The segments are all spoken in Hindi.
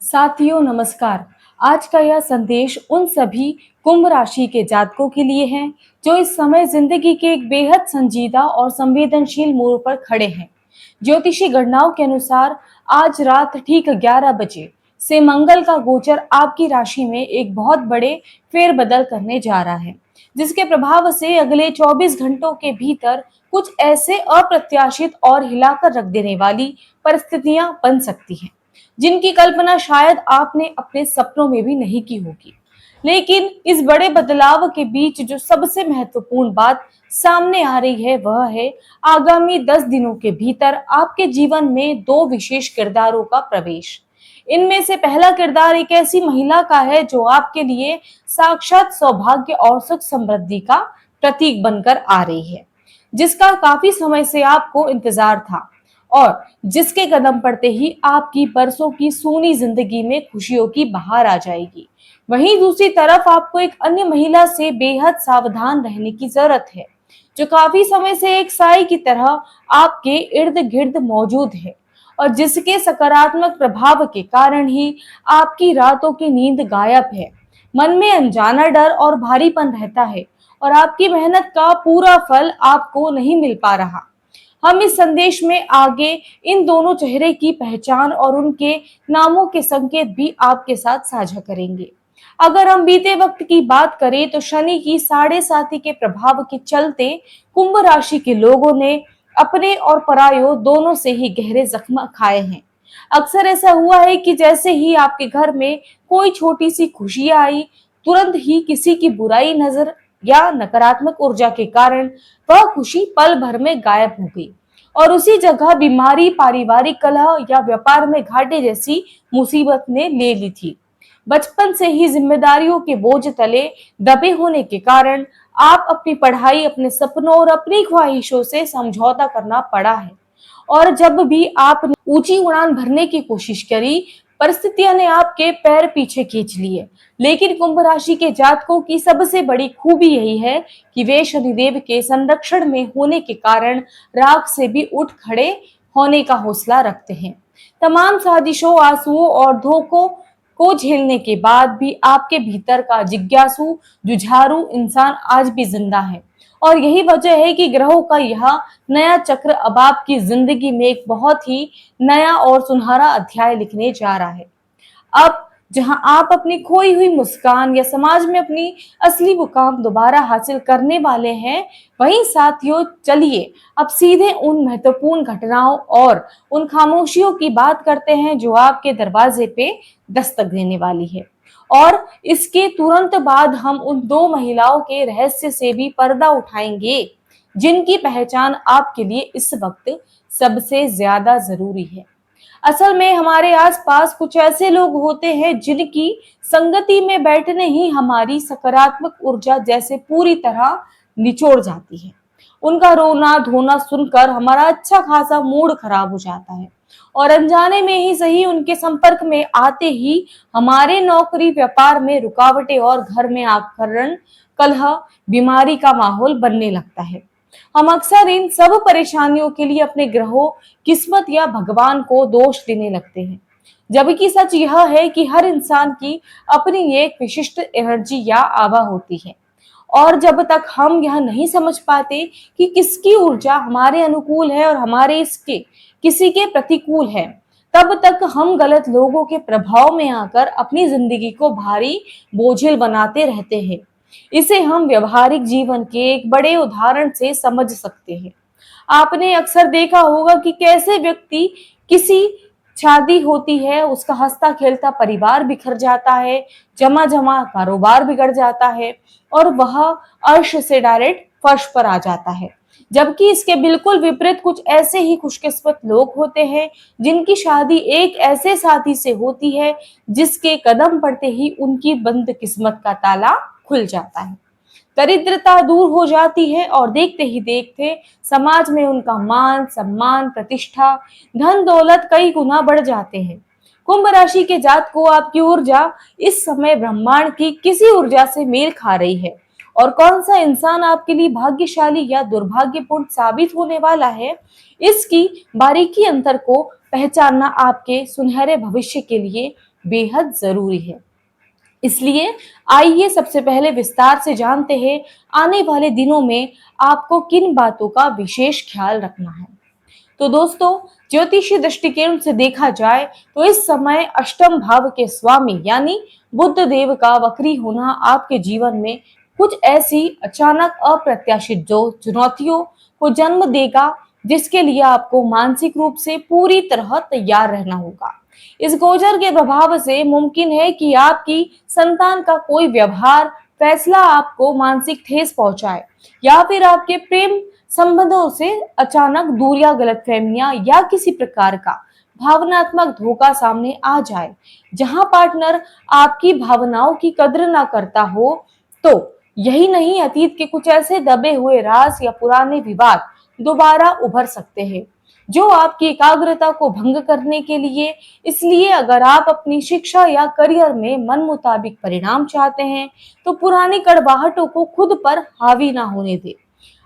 साथियों नमस्कार। आज का यह संदेश उन सभी कुंभ राशि के जातकों के लिए है जो इस समय जिंदगी के एक बेहद संजीदा और संवेदनशील मोड़ पर खड़े हैं। ज्योतिषी गणनाओं के अनुसार आज रात ठीक 11 बजे से मंगल का गोचर आपकी राशि में एक बहुत बड़े फेरबदल करने जा रहा है, जिसके प्रभाव से अगले 24 घंटों के भीतर कुछ ऐसे अप्रत्याशित और हिलाकर रख देने वाली परिस्थितियां बन सकती हैं जिनकी कल्पना शायद आपने अपने सपनों में भी नहीं की होगी। लेकिन इस बड़े बदलाव के बीच जो सबसे महत्वपूर्ण बात सामने आ रही है वह है आगामी 10 दिनों के भीतर आपके जीवन में दो विशेष किरदारों का प्रवेश। इनमें से पहला किरदार एक ऐसी महिला का है जो आपके लिए साक्षात सौभाग्य और सुख समृद्धि का प्रतीक बनकर आ रही है, जिसका काफी समय से आपको इंतजार था और जिसके कदम पड़ते ही आपकी बरसों की सूनी जिंदगी में खुशियों की बहार आ जाएगी। वहीं दूसरी तरफ आपको एक अन्य महिला से बेहद सावधान रहने की जरूरत है, जो काफी समय से एक साई की तरह आपके इर्द गिर्द मौजूद है और जिसके सकारात्मक प्रभाव के कारण ही आपकी रातों की नींद गायब है। मन में अनजाना डर और भारीपन रहता है और आपकी मेहनत का पूरा फल आपको नहीं मिल पा रहा। हम इस संदेश में आगे इन दोनों चेहरे की पहचान और उनके नामों के संकेत भी आपके साथ साझा करेंगे। अगर हम बीते वक्त की बात करें तो शनि की 7.5 के प्रभाव के चलते कुंभ राशि के लोगों ने अपने और परायों दोनों से ही गहरे जख्म खाए हैं। अक्सर ऐसा हुआ है कि जैसे ही आपके घर में कोई छोटी सी खुशी आई, तुरंत ही किसी की बुराई नजर या नकारात्मक ऊर्जा के कारण वह खुशी पल भर में गायब हो गई और उसी जगह बीमारी, पारिवारिक कलह या व्यापार में घाटे जैसी मुसीबत ने ले ली थी। बचपन से ही जिम्मेदारियों के बोझ तले दबे होने के कारण आप अपनी पढ़ाई, अपने सपनों और अपनी ख्वाहिशों से समझौता करना पड़ा है और जब भी आपने ऊंची उड़ान भरने की कोशिश करी, परिस्थितियों ने आपके पैर पीछे खींच लिए। लेकिन कुंभ राशि के जातकों की सबसे बड़ी खूबी यही है कि वे शनिदेव के संरक्षण में होने के कारण राख से भी उठ खड़े होने का हौसला रखते हैं। तमाम साजिशों, आंसुओं और धोखों को झेलने के बाद भी आपके भीतर का जिज्ञासु, जुझारू इंसान आज भी जिंदा है और यही वजह है कि ग्रहों का यह नया चक्र अब आपकी जिंदगी में एक बहुत ही नया और सुनहरा अध्याय लिखने जा रहा है। अब जहां आप अपनी खोई हुई मुस्कान या समाज में अपनी असली मुकाम दोबारा हासिल करने वाले हैं, वहीं साथियों चलिए अब सीधे उन महत्वपूर्ण घटनाओं और उन खामोशियों की बात करते हैं जो आपके दरवाजे पे दस्तक देने वाली है। और इसके तुरंत बाद हम उन दो महिलाओं के रहस्य से भी पर्दा उठाएंगे जिनकी पहचान आपके लिए इस वक्त सबसे ज्यादा जरूरी है। असल में हमारे आसपास कुछ ऐसे लोग होते हैं जिनकी संगति में बैठने ही हमारी सकारात्मक ऊर्जा जैसे पूरी तरह निचोड़ जाती है। उनका रोना धोना सुनकर हमारा अच्छा खासा मूड खराब हो जाता है और अनजाने में ही सही उनके संपर्क में आते ही हमारे नौकरी, व्यापार में रुकावटें और घर में आक्रमण, कलह, बीमारी का माहौल बनने लगता है। हम अक्सर इन सब परेशानियों के लिए अपने ग्रहों, किस्मत या भगवान को दोष देने लगते हैं, जबकि सच यह है कि हर इंसान की अपनी एक विशिष्ट एनर्जी या आभा होती है और जब तक हम यह नहीं समझ पाते कि किसकी ऊर्जा हमारे अनुकूल है और हमारे इसके किसी के प्रतिकूल है, तब तक हम गलत लोगों के प्रभाव में आकर अपनी जिंदगी को भारी बोझिल बनाते रहते हैं। इसे हम व्यवहारिक जीवन के एक बड़े उदाहरण से समझ सकते हैं। आपने अक्सर देखा होगा कि कैसे व्यक्ति किसी शादी होती है, उसका हंसता खेलता परिवार बिखर जाता है, जमा जमा कारोबार बिगड़ जाता है और वह अर्श से डायरेक्ट फर्श पर आ जाता है। जबकि इसके बिल्कुल विपरीत कुछ ऐसे ही खुशकिस्मत लोग होते हैं जिनकी शादी एक ऐसे साथी से होती है जिसके कदम पड़ते ही उनकी बंद किस्मत का ताला खुल जाता है, दरिद्रता दूर हो जाती है और देखते ही देखते समाज में उनका मान, सम्मान, प्रतिष्ठा, धन दौलत कई गुना बढ़ जाते हैं। कुंभ राशि के जात को आपकी ऊर्जा इस समय ब्रह्मांड की किसी ऊर्जा से मेल खा रही है और कौन सा इंसान आपके लिए भाग्यशाली या दुर्भाग्यपूर्ण साबित होने वाला है, इसकी बारीकी अंतर को पहचानना आपके सुनहरे भविष्य के लिए बेहद जरूरी है। इसलिए आइए सबसे पहले विस्तार से जानते हैं आने वाले दिनों में आपको किन बातों का विशेष ख्याल रखना है। तो दोस्तों, ज्योतिषीय दृष्टिकोण से देखा जाए तो इस समय अष्टम भाव के स्वामी यानी बुध देव का वक्री होना आपके जीवन में कुछ ऐसी अचानक अप्रत्याशित जो चुनौतियों को जन्म देगा, जिसके लिए आपको मानसिक रूप से पूरी तरह तैयार रहना होगा। इस गोचर के प्रभाव से मुमकिन है कि आपकी संतान का कोई व्यवहार फैसला आपको मानसिक ठेस पहुंचाए, या फिर आपके प्रेम संबंधों से अचानक दूरियां, गलतफहमियां या किसी प्रकार का भावनात्मक धोखा सामने आ जाए। जहां पार्टनर आपकी भावनाओं की कद्र ना करता हो, तो यही नहीं, अतीत के कुछ ऐसे दबे हुए राज या पुराने विवाद दोबारा उभर सकते हैं जो आपकी एकाग्रता को भंग करने के लिए। इसलिए अगर आप अपनी शिक्षा या करियर में मन मुताबिक परिणाम चाहते हैं, तो पुरानी कड़वाहटों को खुद पर हावी ना होने दें।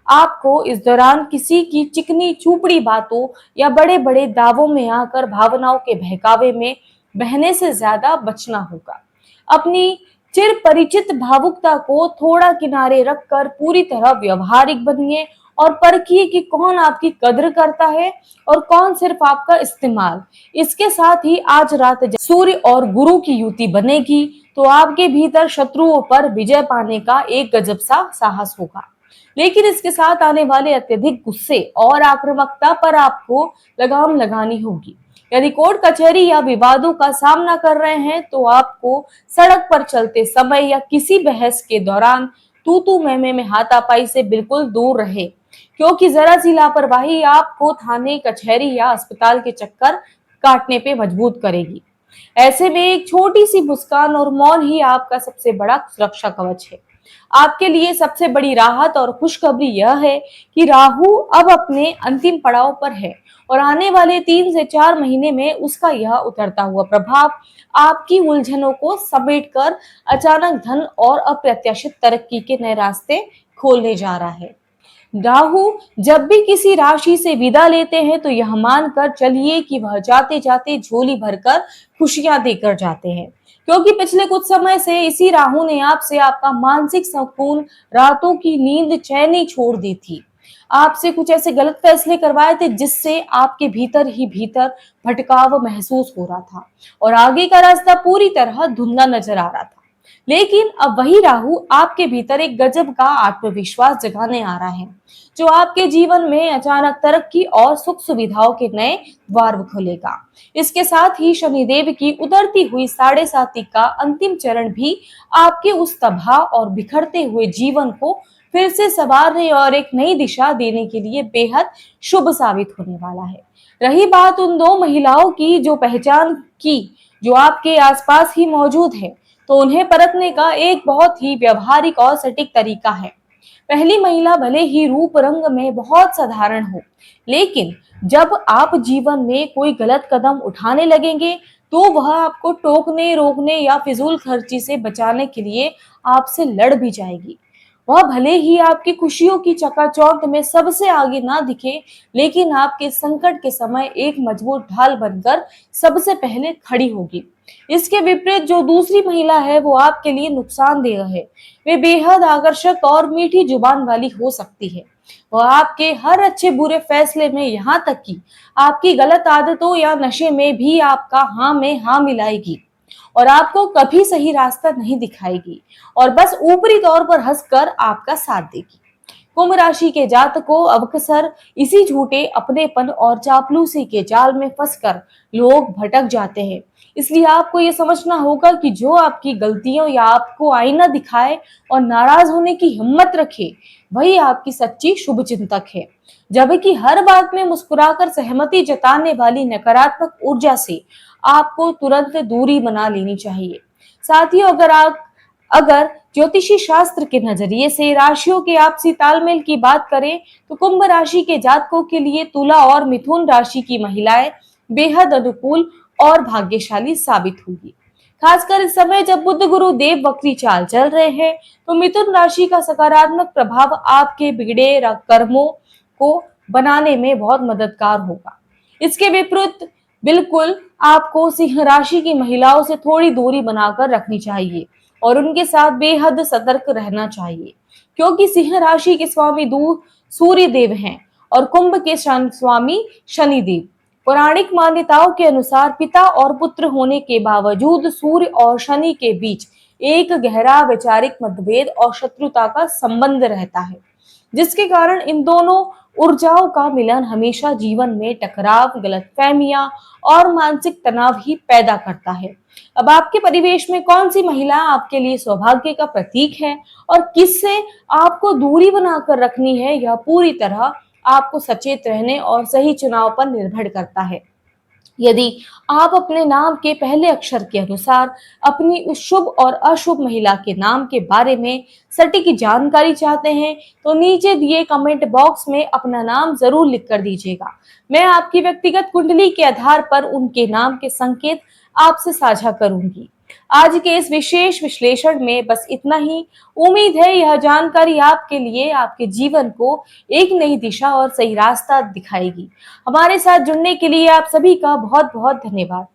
आपको इस दौरान किसी की चिकनी चूपड़ी बातों या बड़े बड़े दावों में आकर भावनाओं के बहकावे में बहने से ज्यादा बचना होगा। अपनी चिर परिचित भावुकता को थोड़ा किनारे रखकर पूरी तरह व्यवहारिक बनिए और परखिए कि कौन आपकी कद्र करता है और कौन सिर्फ आपका इस्तेमाल। इसके साथ ही आज रात जब सूर्य और गुरु की युति बनेगी, तो आपके भीतर शत्रुओं पर विजय पाने का एक गजब सा साहस होगा। लेकिन इसके साथ आने वाले अत्यधिक गुस्से और आक्रामकता पर आपको लगाम लगानी होगी। यदि कोर्ट कचहरी या विवादों का सामना कर रहे हैं, तो आपको सड़क पर चलते समय या किसी बहस के दौरान तू तू मैं में हाथापाई से बिल्कुल दूर रहे, क्योंकि जरा सी लापरवाही आपको थाने, कचहरी या अस्पताल के चक्कर काटने पे मजबूर करेगी। ऐसे में एक छोटी सी मुस्कान और मौन ही आपका सबसे बड़ा सुरक्षा कवच है। आपके लिए सबसे बड़ी राहत और खुशखबरी यह है कि राहु अब अपने अंतिम पड़ाव पर है और आने वाले 3 से 4 महीने में उसका यह उतरता हुआ प्रभाव आपकी उलझनों को समेटकर अचानक धन और अप्रत्याशित तरक्की के नए रास्ते खोलने जा रहा है। राहु जब भी किसी राशि से विदा लेते हैं, तो यह मानकर चलिए कि वह जाते जाते झोली भरकर खुशियां देकर जाते हैं, क्योंकि पिछले कुछ समय से इसी राहु ने आपसे आपका मानसिक सुकून, रातों की नींद, चैनी छोड़ दी थी। आपसे कुछ ऐसे गलत फैसले करवाए थे जिससे आपके भीतर ही भीतर भटकाव महसूस हो रहा था और आगे का रास्ता पूरी तरह धुंधला नजर आ रहा था। लेकिन अब वही राहु आपके भीतर एक गजब का आत्मविश्वास जगाने आ रहा है, जो आपके जीवन में अचानक तरक्की और सुख सुविधाओं के नए द्वार खोलेगा। इसके साथ ही शनिदेव की उतरती हुई 7.5 का अंतिम चरण भी आपके उस तबाह और बिखरते हुए जीवन को फिर से संवारने और एक नई दिशा देने के लिए बेहद शुभ साबित होने वाला है। रही बात उन 2 महिलाओं की जो पहचान की, जो आपके आसपास ही मौजूद है, तो उन्हें परखने का एक बहुत ही व्यवहारिक और सटीक तरीका है। पहली महिला भले ही रूप रंग में बहुत साधारण हो, लेकिन जब आप जीवन में कोई गलत कदम उठाने लगेंगे, तो वह आपको टोकने, रोकने या फिजूल खर्ची से बचाने के लिए आपसे लड़ भी जाएगी। वह भले ही आपकी खुशियों की चकाचौंध में सबसे आगे ना दिखे, लेकिन आपके संकट के समय एक मजबूत ढाल बनकर सबसे पहले खड़ी होगी। इसके विपरीत जो दूसरी महिला है, वो आपके लिए नुकसानदेह है। वे बेहद आकर्षक और मीठी जुबान वाली हो सकती है। वह आपके हर अच्छे बुरे फैसले में, यहाँ तक कि आपकी गलत आदतों या नशे में भी आपका हाँ में हाँ मिलाएगी और आपको कभी सही रास्ता नहीं दिखाएगी और बस ऊपरी तौर पर हंसकर आपका साथ देगी। कुंभ राशि के जातकों अक्सर इसी झूठे अपनेपन और चापलूसी के जाल में फंसकर लोग भटक जाते हैं। इसलिए आपको ये समझना होगा कि जो आपकी गलतियों या आपको आईना दिखाए और नाराज होने की हिम्मत रखे, वही आपकी सच्ची शुभ चिंतक है। जबकि हर बात में मुस्कुराकर सहमति जताने वाली नकारात्मक ऊर्जा से आपको तुरंत दूरी बना लेनी चाहिए। साथियों, अगर ज्योतिषी शास्त्र के नजरिए से राशियों के आपसी तालमेल की बात करें, तो कुंभ राशि के जातकों के लिए तुला और मिथुन राशि की महिलाएं बेहद अनुकूल और भाग्यशाली साबित होगी। खासकर इस समय जब बुध गुरु देव वक्री चाल चल रहे हैं, तो मिथुन राशि का सकारात्मक प्रभाव आपके बिगड़े कर्मों को बनाने में बहुत मददगार होगा। इसके विपरीत बिल्कुल आपको सिंह राशि की महिलाओं से थोड़ी दूरी बनाकर रखनी चाहिए और उनके साथ बेहद सतर्क रहना चाहिए, क्योंकि सिंह राशि के स्वामी दूर सूर्य देव हैं और कुंभ के स्वामी शनि देव। पौराणिक मान्यताओं के अनुसार पिता और पुत्र होने के बावजूद सूर्य और शनि के बीच एक गहरा वैचारिक मतभेद और शत्रुता का संबंध रहता है, जिसके कारण इन दोनों ऊर्जाओं का मिलन हमेशा जीवन में टकराव, गलतफहमियां और मानसिक तनाव ही पैदा करता है। अब आपके परिवेश में कौन सी महिला आपके लिए सौभाग्य का प्रतीक है और किससे आपको दूरी बनाकर रखनी है, यह पूरी तरह आपको सचेत रहने और सही चुनाव पर निर्भर करता है। यदि आप अपने नाम के पहले अक्षर के अनुसार अपनी उस शुभ और अशुभ महिला के नाम के बारे में सटीक जानकारी चाहते हैं, तो नीचे दिए कमेंट बॉक्स में अपना नाम जरूर लिख कर दीजिएगा। मैं आपकी व्यक्तिगत कुंडली के आधार पर उनके नाम के संकेत आपसे साझा करूंगी। आज के इस विशेष विश्लेषण में बस इतना ही। उम्मीद है यह जानकारी आपके लिए आपके जीवन को एक नई दिशा और सही रास्ता दिखाएगी। हमारे साथ जुड़ने के लिए आप सभी का बहुत बहुत धन्यवाद।